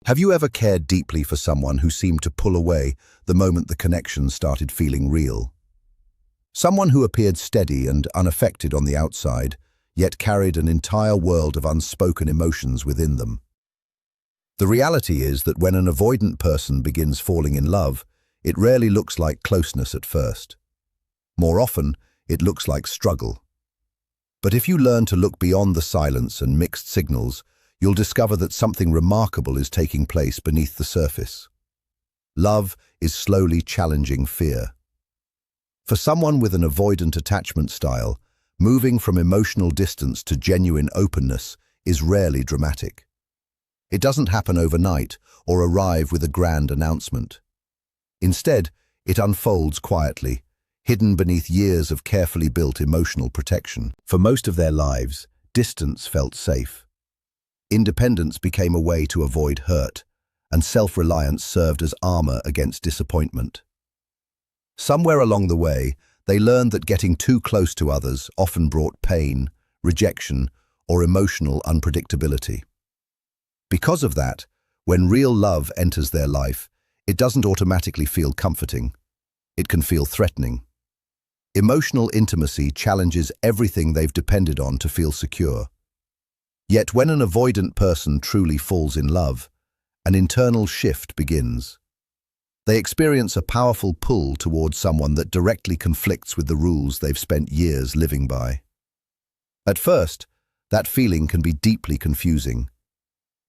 Have you ever cared deeply for someone who seemed to pull away the moment the connection started feeling real? Someone who appeared steady and unaffected on the outside, yet carried an entire world of unspoken emotions within them. The reality is that when an avoidant person begins falling in love, it rarely looks like closeness at first. More often, it looks like struggle. But if you learn to look beyond the silence and mixed signals, you'll discover that something remarkable is taking place beneath the surface. Love is slowly challenging fear. For someone with an avoidant attachment style, moving from emotional distance to genuine openness is rarely dramatic. It doesn't happen overnight or arrive with a grand announcement. Instead, it unfolds quietly, hidden beneath years of carefully built emotional protection. For most of their lives, distance felt safe. Independence became a way to avoid hurt, and self-reliance served as armor against disappointment. Somewhere along the way, they learned that getting too close to others often brought pain, rejection, or emotional unpredictability. Because of that, when real love enters their life, it doesn't automatically feel comforting. It can feel threatening. Emotional intimacy challenges everything they've depended on to feel secure. Yet when an avoidant person truly falls in love, an internal shift begins. They experience a powerful pull towards someone that directly conflicts with the rules they've spent years living by. At first, that feeling can be deeply confusing.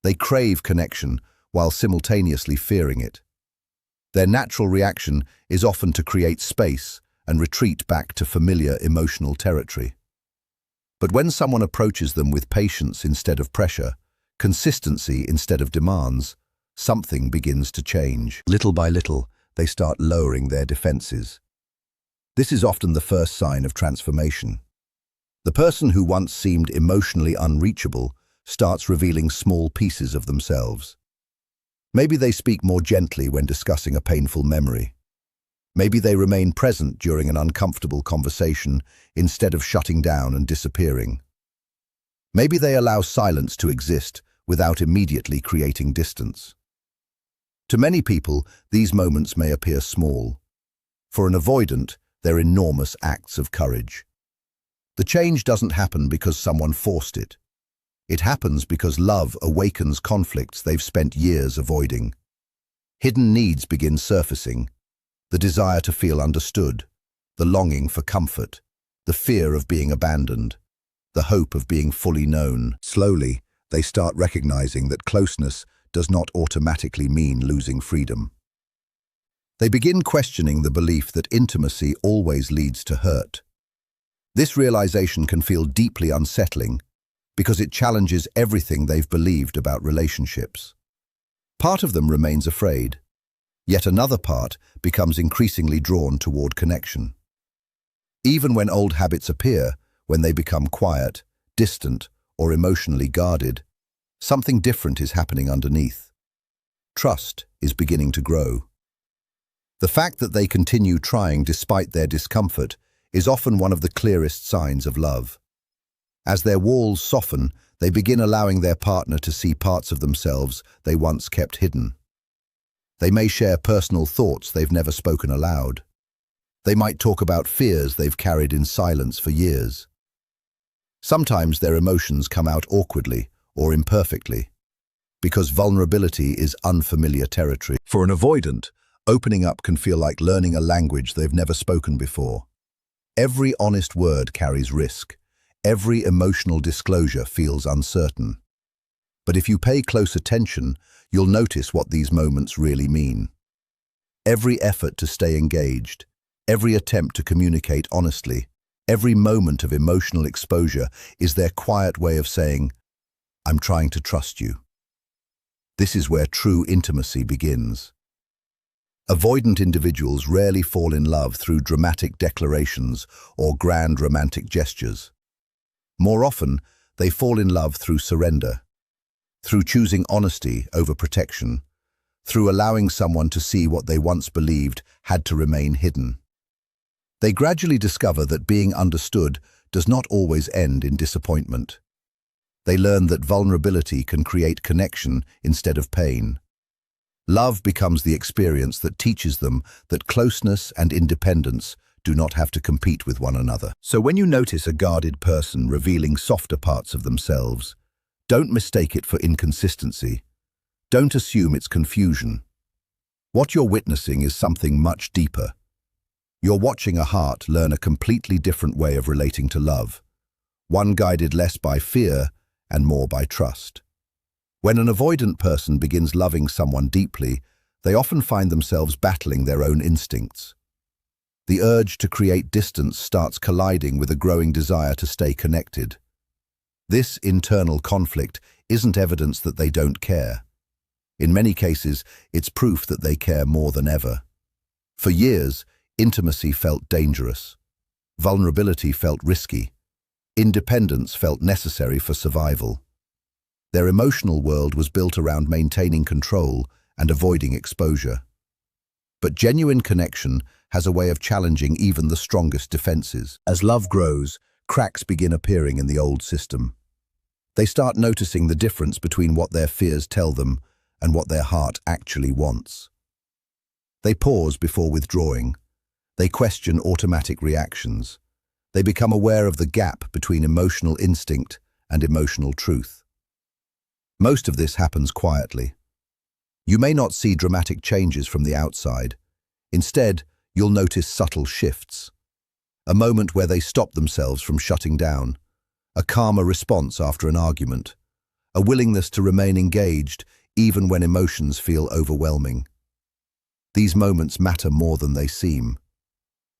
They crave connection while simultaneously fearing it. Their natural reaction is often to create space and retreat back to familiar emotional territory. But when someone approaches them with patience instead of pressure, consistency instead of demands, something begins to change. Little by little, they start lowering their defenses. This is often the first sign of transformation. The person who once seemed emotionally unreachable starts revealing small pieces of themselves. Maybe they speak more gently when discussing a painful memory. Maybe they remain present during an uncomfortable conversation instead of shutting down and disappearing. Maybe they allow silence to exist without immediately creating distance. To many people, these moments may appear small. For an avoidant, they're enormous acts of courage. The change doesn't happen because someone forced it. It happens because love awakens conflicts they've spent years avoiding. Hidden needs begin surfacing. The desire to feel understood, the longing for comfort, the fear of being abandoned, the hope of being fully known. Slowly, they start recognizing that closeness does not automatically mean losing freedom. They begin questioning the belief that intimacy always leads to hurt. This realization can feel deeply unsettling because it challenges everything they've believed about relationships. Part of them remains afraid, yet another part becomes increasingly drawn toward connection. Even when old habits appear, when they become quiet, distant, or emotionally guarded, something different is happening underneath. Trust is beginning to grow. The fact that they continue trying despite their discomfort is often one of the clearest signs of love. As their walls soften, they begin allowing their partner to see parts of themselves they once kept hidden. They may share personal thoughts they've never spoken aloud. They might talk about fears they've carried in silence for years. Sometimes their emotions come out awkwardly or imperfectly, because vulnerability is unfamiliar territory. For an avoidant, opening up can feel like learning a language they've never spoken before. Every honest word carries risk. Every emotional disclosure feels uncertain. But if you pay close attention, you'll notice what these moments really mean. Every effort to stay engaged, every attempt to communicate honestly, every moment of emotional exposure is their quiet way of saying, "I'm trying to trust you." This is where true intimacy begins. Avoidant individuals rarely fall in love through dramatic declarations or grand romantic gestures. More often, they fall in love through surrender, through choosing honesty over protection, through allowing someone to see what they once believed had to remain hidden. They gradually discover that being understood does not always end in disappointment. They learn that vulnerability can create connection instead of pain, Love becomes the experience that teaches them that closeness and independence do not have to compete with one another. So when you notice a guarded person revealing softer parts of themselves, don't mistake it for inconsistency. Don't assume it's confusion. What you're witnessing is something much deeper. You're watching a heart learn a completely different way of relating to love, one guided less by fear and more by trust. When an avoidant person begins loving someone deeply, they often find themselves battling their own instincts. The urge to create distance starts colliding with a growing desire to stay connected. This internal conflict isn't evidence that they don't care. In many cases, it's proof that they care more than ever. For years, intimacy felt dangerous. Vulnerability felt risky. Independence felt necessary for survival. Their emotional world was built around maintaining control and avoiding exposure. But genuine connection has a way of challenging even the strongest defenses. As love grows, cracks begin appearing in the old system. They start noticing the difference between what their fears tell them and what their heart actually wants. They pause before withdrawing. They question automatic reactions. They become aware of the gap between emotional instinct and emotional truth. Most of this happens quietly. You may not see dramatic changes from the outside. Instead, you'll notice subtle shifts. A moment where they stop themselves from shutting down. A calmer response after an argument. A willingness to remain engaged even when emotions feel overwhelming. These moments matter more than they seem.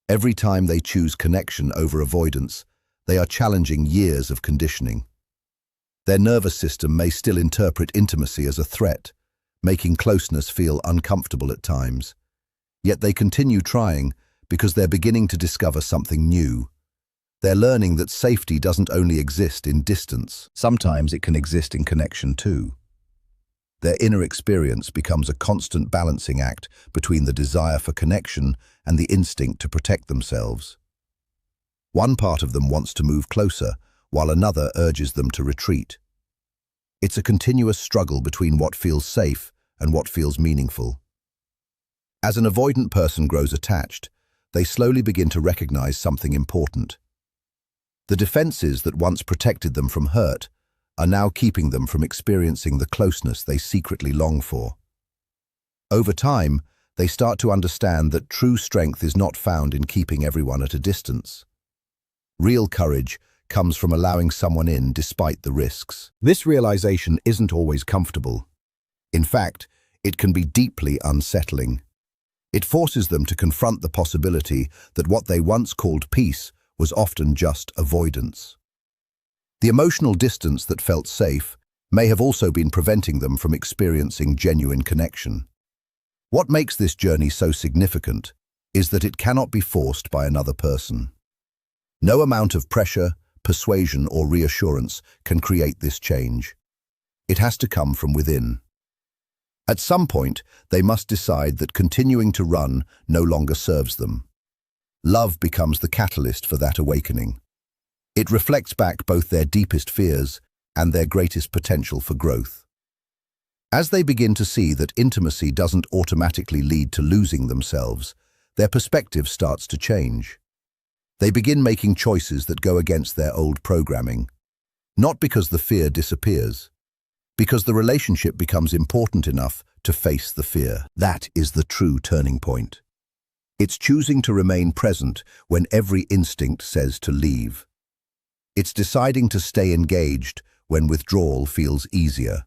Every time they choose connection over avoidance, they are challenging years of conditioning. Their nervous system may still interpret intimacy as a threat, making closeness feel uncomfortable at times. Yet they continue trying because they're beginning to discover something new. They're learning that safety doesn't only exist in distance. Sometimes it can exist in connection too. Their inner experience becomes a constant balancing act between the desire for connection and the instinct to protect themselves. One part of them wants to move closer, while another urges them to retreat. It's a continuous struggle between what feels safe and what feels meaningful. As an avoidant person grows attached, they slowly begin to recognize something important. The defenses that once protected them from hurt are now keeping them from experiencing the closeness they secretly long for. Over time, they start to understand that true strength is not found in keeping everyone at a distance. Real courage comes from allowing someone in despite the risks. This realization isn't always comfortable. In fact, it can be deeply unsettling. It forces them to confront the possibility that what they once called peace was often just avoidance. The emotional distance that felt safe may have also been preventing them from experiencing genuine connection. What makes this journey so significant is that it cannot be forced by another person. No amount of pressure, persuasion, or reassurance can create this change. It has to come from within. At some point, they must decide that continuing to run no longer serves them. Love becomes the catalyst for that awakening. It reflects back both their deepest fears and their greatest potential for growth. As they begin to see that intimacy doesn't automatically lead to losing themselves, their perspective starts to change. They begin making choices that go against their old programming, not because the fear disappears, because the relationship becomes important enough to face the fear. That is the true turning point. It's choosing to remain present when every instinct says to leave. It's deciding to stay engaged when withdrawal feels easier.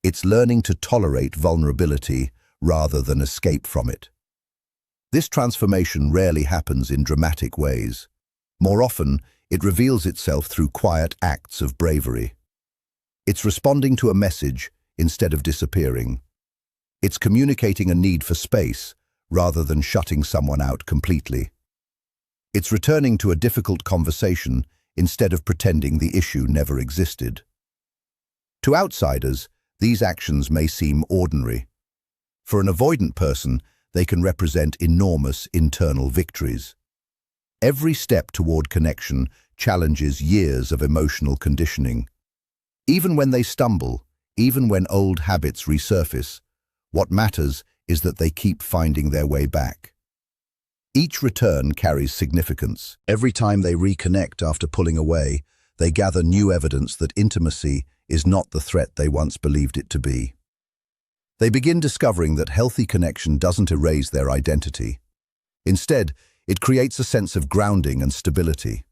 It's learning to tolerate vulnerability rather than escape from it. This transformation rarely happens in dramatic ways. More often, it reveals itself through quiet acts of bravery. It's responding to a message instead of disappearing. It's communicating a need for space rather than shutting someone out completely. It's returning to a difficult conversation instead of pretending the issue never existed. To outsiders, these actions may seem ordinary. For an avoidant person, they can represent enormous internal victories. Every step toward connection challenges years of emotional conditioning. Even when they stumble, even when old habits resurface, What matters is that they keep finding their way back. Each return carries significance. Every time they reconnect after pulling away, they gather new evidence that intimacy is not the threat they once believed it to be. They begin discovering that healthy connection doesn't erase their identity. Instead, it creates a sense of grounding and stability.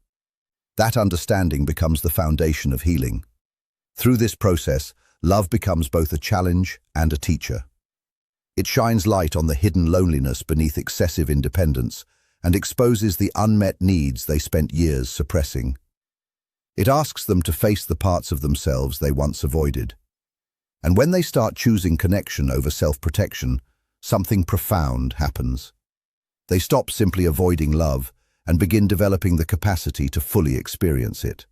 That understanding becomes the foundation of healing. Through this process, love becomes both a challenge and a teacher. It shines light on the hidden loneliness beneath excessive independence and exposes the unmet needs they spent years suppressing. It asks them to face the parts of themselves they once avoided. And when they start choosing connection over self-protection, something profound happens. They stop simply avoiding love and begin developing the capacity to fully experience it.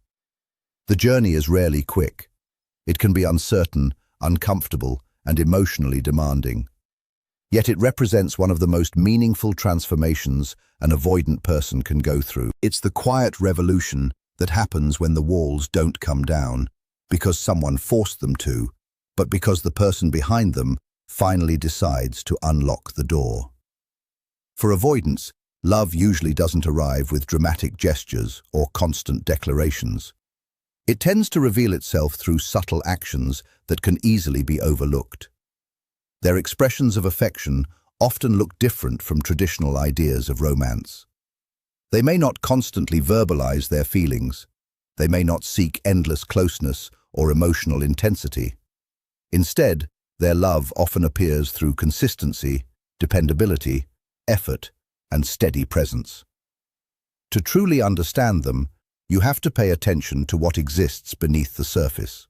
The journey is rarely quick. It can be uncertain, uncomfortable, and emotionally demanding. Yet it represents one of the most meaningful transformations an avoidant person can go through. It's the quiet revolution that happens when the walls don't come down because someone forced them to, but because the person behind them finally decides to unlock the door. For avoidance, love usually doesn't arrive with dramatic gestures or constant declarations. It tends to reveal itself through subtle actions that can easily be overlooked. Their expressions of affection often look different from traditional ideas of romance. They may not constantly verbalize their feelings. They may not seek endless closeness or emotional intensity. Instead, their love often appears through consistency, dependability, effort, and steady presence. To truly understand them, you have to pay attention to what exists beneath the surface.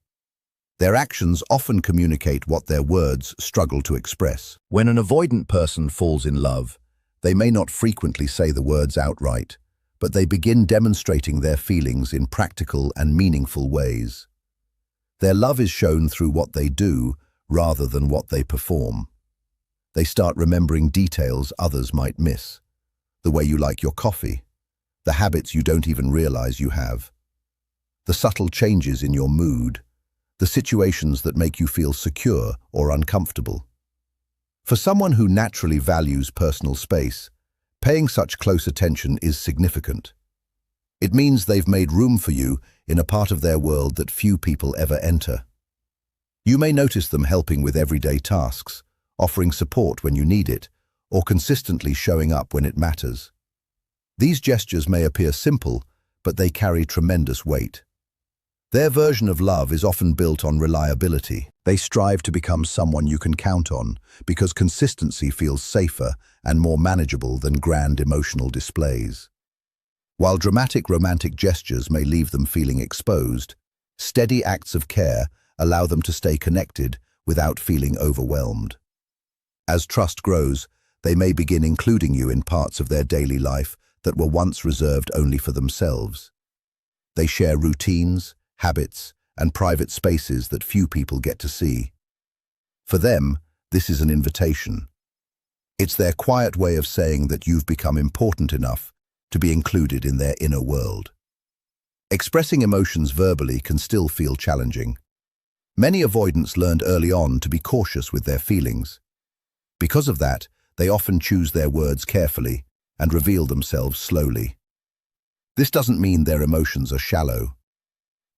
Their actions often communicate what their words struggle to express. When an avoidant person falls in love, they may not frequently say the words outright, but they begin demonstrating their feelings in practical and meaningful ways. Their love is shown through what they do rather than what they perform. They start remembering details others might miss. The way you like your coffee, the habits you don't even realize you have, the subtle changes in your mood, the situations that make you feel secure or uncomfortable. For someone who naturally values personal space, paying such close attention is significant. It means they've made room for you in a part of their world that few people ever enter. You may notice them helping with everyday tasks, offering support when you need it, or consistently showing up when it matters. These gestures may appear simple, but they carry tremendous weight. Their version of love is often built on reliability. They strive to become someone you can count on because consistency feels safer and more manageable than grand emotional displays. While dramatic romantic gestures may leave them feeling exposed, steady acts of care allow them to stay connected without feeling overwhelmed. As trust grows, they may begin including you in parts of their daily life that were once reserved only for themselves. They share routines, habits, and private spaces that few people get to see. For them, this is an invitation. It's their quiet way of saying that you've become important enough to be included in their inner world. Expressing emotions verbally can still feel challenging. Many avoidants learned early on to be cautious with their feelings. Because of that, they often choose their words carefully and reveal themselves slowly. This doesn't mean their emotions are shallow.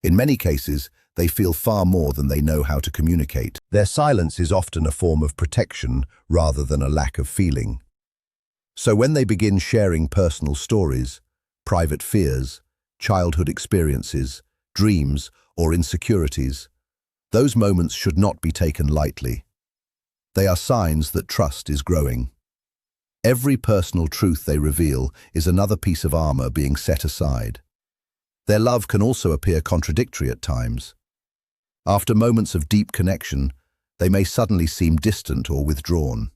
In many cases, they feel far more than they know how to communicate. Their silence is often a form of protection rather than a lack of feeling. So when they begin sharing personal stories, private fears, childhood experiences, dreams, or insecurities, those moments should not be taken lightly. They are signs that trust is growing. Every personal truth they reveal is another piece of armor being set aside. Their love can also appear contradictory at times. After moments of deep connection, they may suddenly seem distant or withdrawn.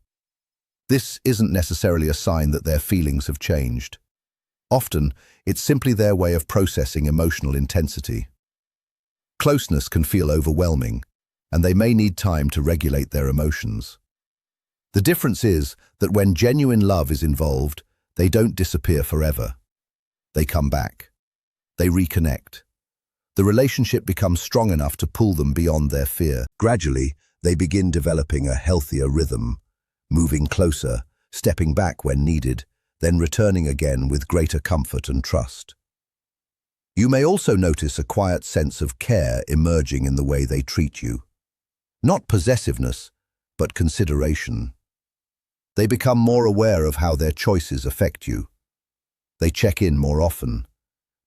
This isn't necessarily a sign that their feelings have changed. Often, it's simply their way of processing emotional intensity. Closeness can feel overwhelming, and they may need time to regulate their emotions. The difference is that when genuine love is involved, they don't disappear forever. They come back. They reconnect. The relationship becomes strong enough to pull them beyond their fear. Gradually, They begin developing a healthier rhythm, moving closer, stepping back when needed, then returning again with greater comfort and trust. You may also notice a quiet sense of care emerging in the way they treat you. Not possessiveness, but consideration. They become more aware of how their choices affect you. They check in more often.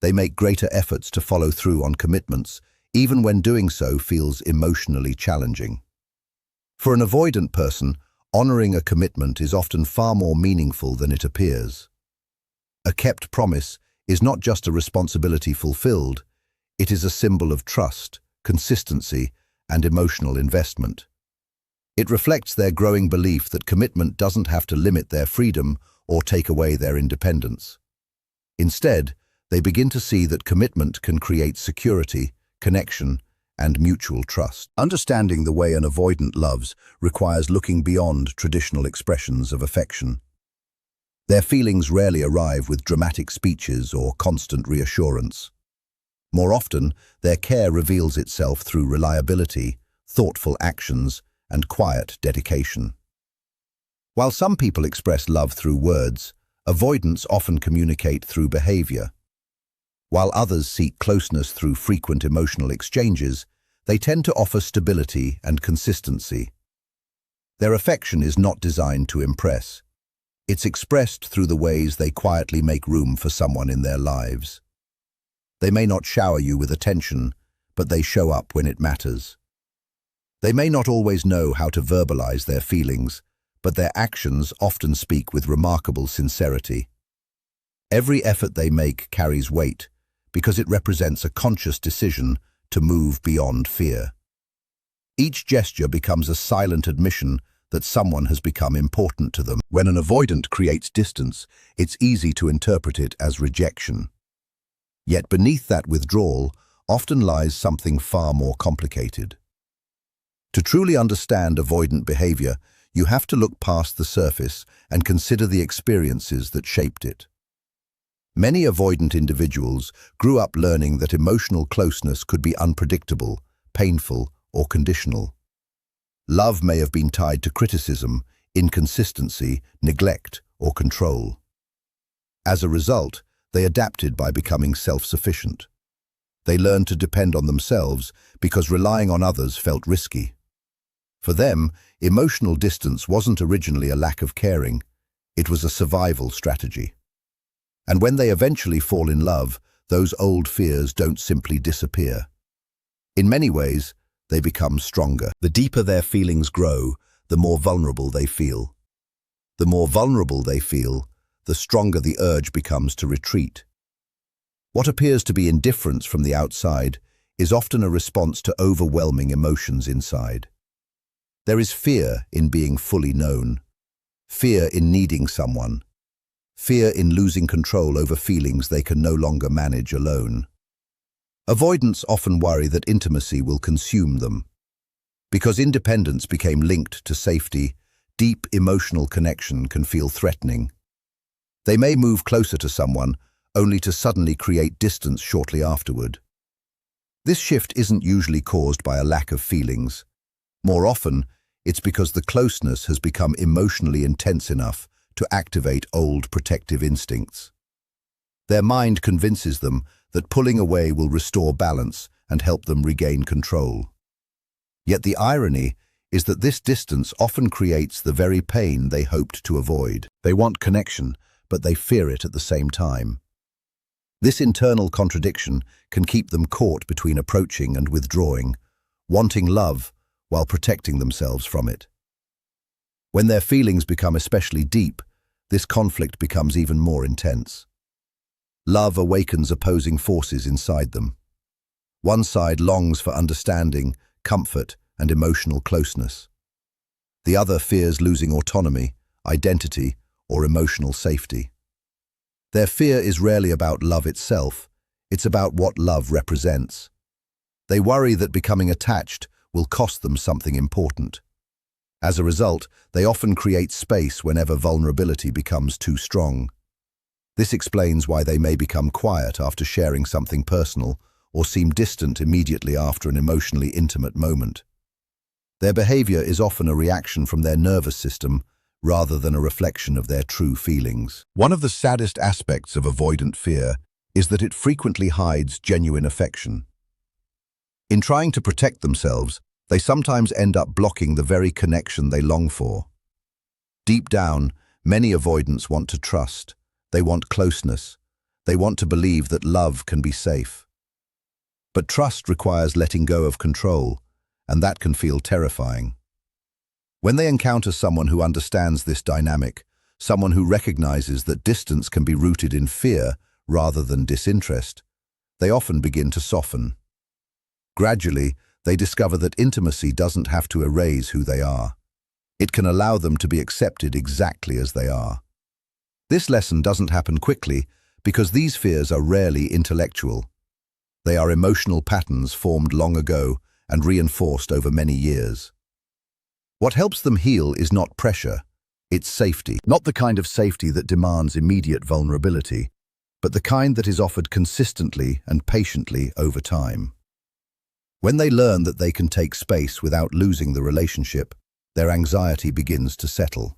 They make greater efforts to follow through on commitments, even when doing so feels emotionally challenging. For an avoidant person, honoring a commitment is often far more meaningful than it appears. A kept promise is not just a responsibility fulfilled, it is a symbol of trust, consistency, and emotional investment. It reflects their growing belief that commitment doesn't have to limit their freedom or take away their independence. Instead, they begin to see that commitment can create security, connection, and mutual trust. Understanding the way an avoidant loves requires looking beyond traditional expressions of affection. Their feelings rarely arrive with dramatic speeches or constant reassurance. More often, their care reveals itself through reliability, thoughtful actions, and quiet dedication. While some people express love through words, avoidants often communicate through behavior. While others seek closeness through frequent emotional exchanges, they tend to offer stability and consistency. Their affection is not designed to impress. It's expressed through the ways they quietly make room for someone in their lives. They may not shower you with attention, but they show up when it matters. They may not always know how to verbalize their feelings, but their actions often speak with remarkable sincerity. Every effort they make carries weight, because it represents a conscious decision to move beyond fear. Each gesture becomes a silent admission that someone has become important to them. When an avoidant creates distance, it's easy to interpret it as rejection. Yet beneath that withdrawal often lies something far more complicated. To truly understand avoidant behavior, you have to look past the surface and consider the experiences that shaped it. Many avoidant individuals grew up learning that emotional closeness could be unpredictable, painful, or conditional. Love may have been tied to criticism, inconsistency, neglect, or control. As a result, they adapted by becoming self-sufficient. They learned to depend on themselves because relying on others felt risky. For them, emotional distance wasn't originally a lack of caring, it was a survival strategy. And when they eventually fall in love, those old fears don't simply disappear. In many ways, they become stronger. The deeper their feelings grow, the more vulnerable they feel. The more vulnerable they feel, the stronger the urge becomes to retreat. What appears to be indifference from the outside is often a response to overwhelming emotions inside. There is fear in being fully known, fear in needing someone, fear in losing control over feelings they can no longer manage alone. Avoidants often worry that intimacy will consume them. Because independence became linked to safety, deep emotional connection can feel threatening. They may move closer to someone, only to suddenly create distance shortly afterward. This shift isn't usually caused by a lack of feelings. More often, it's because the closeness has become emotionally intense enough to activate old protective instincts. Their mind convinces them that pulling away will restore balance and help them regain control. Yet the irony is that this distance often creates the very pain they hoped to avoid. They want connection, but they fear it at the same time. This internal contradiction can keep them caught between approaching and withdrawing, wanting love while protecting themselves from it. When their feelings become especially deep, this conflict becomes even more intense. Love awakens opposing forces inside them. One side longs for understanding, comfort, and emotional closeness. The other fears losing autonomy, identity, or emotional safety. Their fear is rarely about love itself, it's about what love represents. They worry that becoming attached will cost them something important. As a result, they often create space whenever vulnerability becomes too strong. This explains why they may become quiet after sharing something personal or seem distant immediately after an emotionally intimate moment. Their behavior is often a reaction from their nervous system rather than a reflection of their true feelings. One of the saddest aspects of avoidant fear is that it frequently hides genuine affection. In trying to protect themselves, they sometimes end up blocking the very connection they long for. Deep down, many avoidants want to trust. They want closeness. They want to believe that love can be safe. But trust requires letting go of control, and that can feel terrifying. When they encounter someone who understands this dynamic, someone who recognizes that distance can be rooted in fear rather than disinterest, they often begin to soften. Gradually, they discover that intimacy doesn't have to erase who they are. It can allow them to be accepted exactly as they are. This lesson doesn't happen quickly because these fears are rarely intellectual. They are emotional patterns formed long ago and reinforced over many years. What helps them heal is not pressure, it's safety. Not the kind of safety that demands immediate vulnerability, but the kind that is offered consistently and patiently over time. When they learn that they can take space without losing the relationship, their anxiety begins to settle.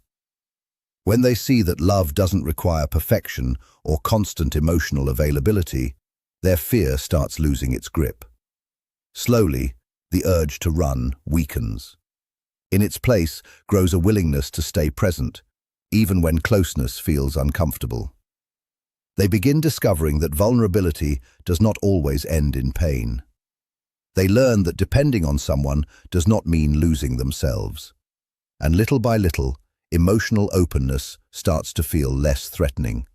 When they see that love doesn't require perfection or constant emotional availability, their fear starts losing its grip. Slowly, the urge to run weakens. In its place grows a willingness to stay present, even when closeness feels uncomfortable. They begin discovering that vulnerability does not always end in pain. They learn that depending on someone does not mean losing themselves. And little by little, emotional openness starts to feel less threatening.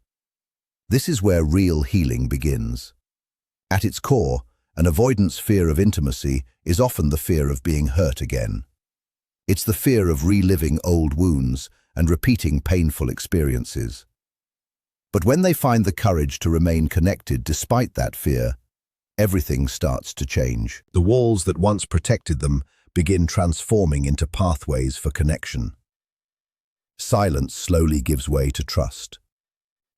This is where real healing begins. At its core, an avoidant's fear of intimacy is often the fear of being hurt again. It's the fear of reliving old wounds and repeating painful experiences. But when they find the courage to remain connected despite that fear, everything starts to change. The walls that once protected them begin transforming into pathways for connection. Silence slowly gives way to trust.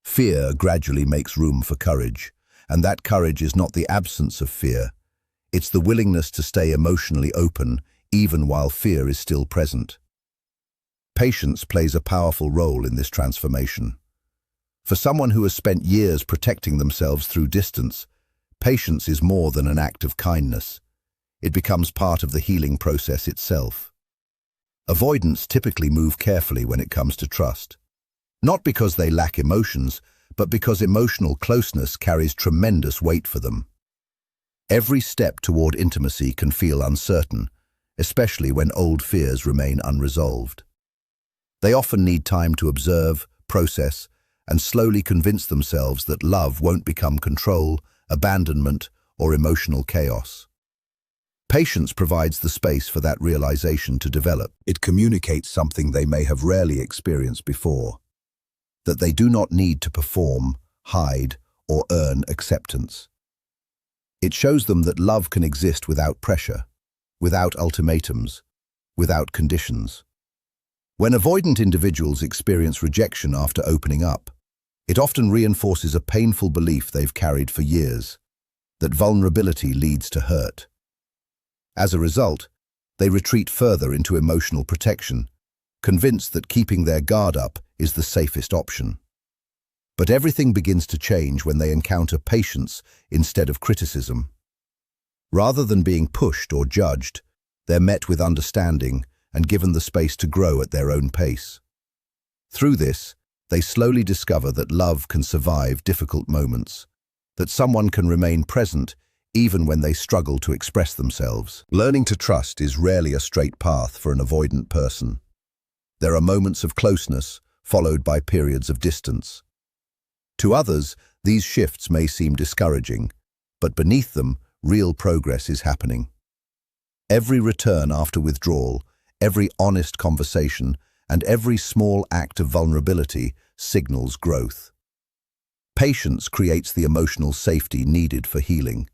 Fear gradually makes room for courage, and that courage is not the absence of fear. It's the willingness to stay emotionally open even while fear is still present. Patience plays a powerful role in this transformation. For someone who has spent years protecting themselves through distance, patience is more than an act of kindness. It becomes part of the healing process itself. Avoidants typically move carefully when it comes to trust. Not because they lack emotions, but because emotional closeness carries tremendous weight for them. Every step toward intimacy can feel uncertain, especially when old fears remain unresolved. They often need time to observe, process, and slowly convince themselves that love won't become control, abandonment, or emotional chaos. Patience provides the space for that realization to develop. It communicates something they may have rarely experienced before, that they do not need to perform, hide, or earn acceptance. It shows them that love can exist without pressure, without ultimatums, without conditions. When avoidant individuals experience rejection after opening up, it often reinforces a painful belief they've carried for years, that vulnerability leads to hurt. As a result, they retreat further into emotional protection, convinced that keeping their guard up is the safest option. But everything begins to change when they encounter patience instead of criticism. Rather than being pushed or judged, they're met with understanding and given the space to grow at their own pace. Through this, they slowly discover that love can survive difficult moments, that someone can remain present even when they struggle to express themselves. Learning to trust is rarely a straight path for an avoidant person. There are moments of closeness, followed by periods of distance. To others, these shifts may seem discouraging, but beneath them, real progress is happening. Every return after withdrawal, every honest conversation, and every small act of vulnerability signals growth. Patience creates the emotional safety needed for healing.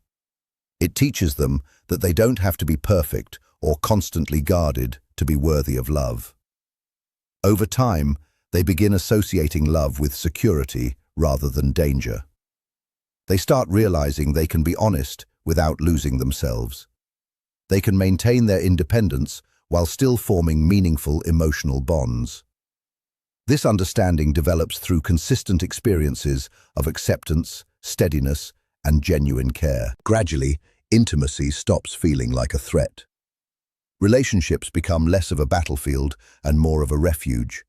It teaches them that they don't have to be perfect or constantly guarded to be worthy of love. Over time, they begin associating love with security rather than danger. They start realizing they can be honest without losing themselves. They can maintain their independence while still forming meaningful emotional bonds. This understanding develops through consistent experiences of acceptance, steadiness, and genuine care. Gradually, intimacy stops feeling like a threat. Relationships become less of a battlefield and more of a refuge.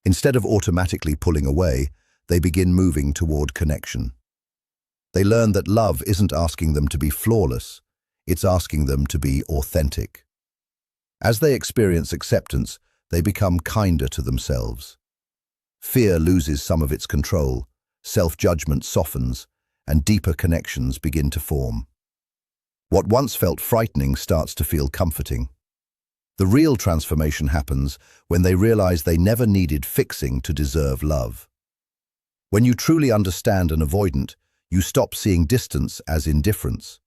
Instead of automatically pulling away, they begin moving toward connection. They learn that love isn't asking them to be flawless, it's asking them to be authentic. As they experience acceptance, they become kinder to themselves. Fear loses some of its control, self-judgment softens, and deeper connections begin to form. What once felt frightening starts to feel comforting. The real transformation happens when they realize they never needed fixing to deserve love. When you truly understand an avoidant, you stop seeing distance as indifference.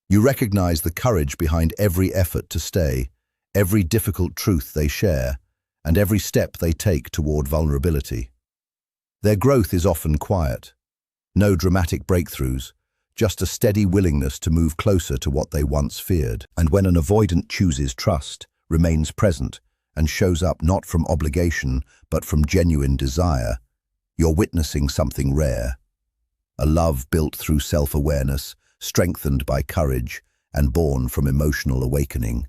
You recognize the courage behind every effort to stay, every difficult truth they share, and every step they take toward vulnerability. Their growth is often quiet. No dramatic breakthroughs, just a steady willingness to move closer to what they once feared. And when an avoidant chooses trust, remains present, and shows up not from obligation but from genuine desire, you're witnessing something rare. A love built through self-awareness, strengthened by courage, and born from emotional awakening.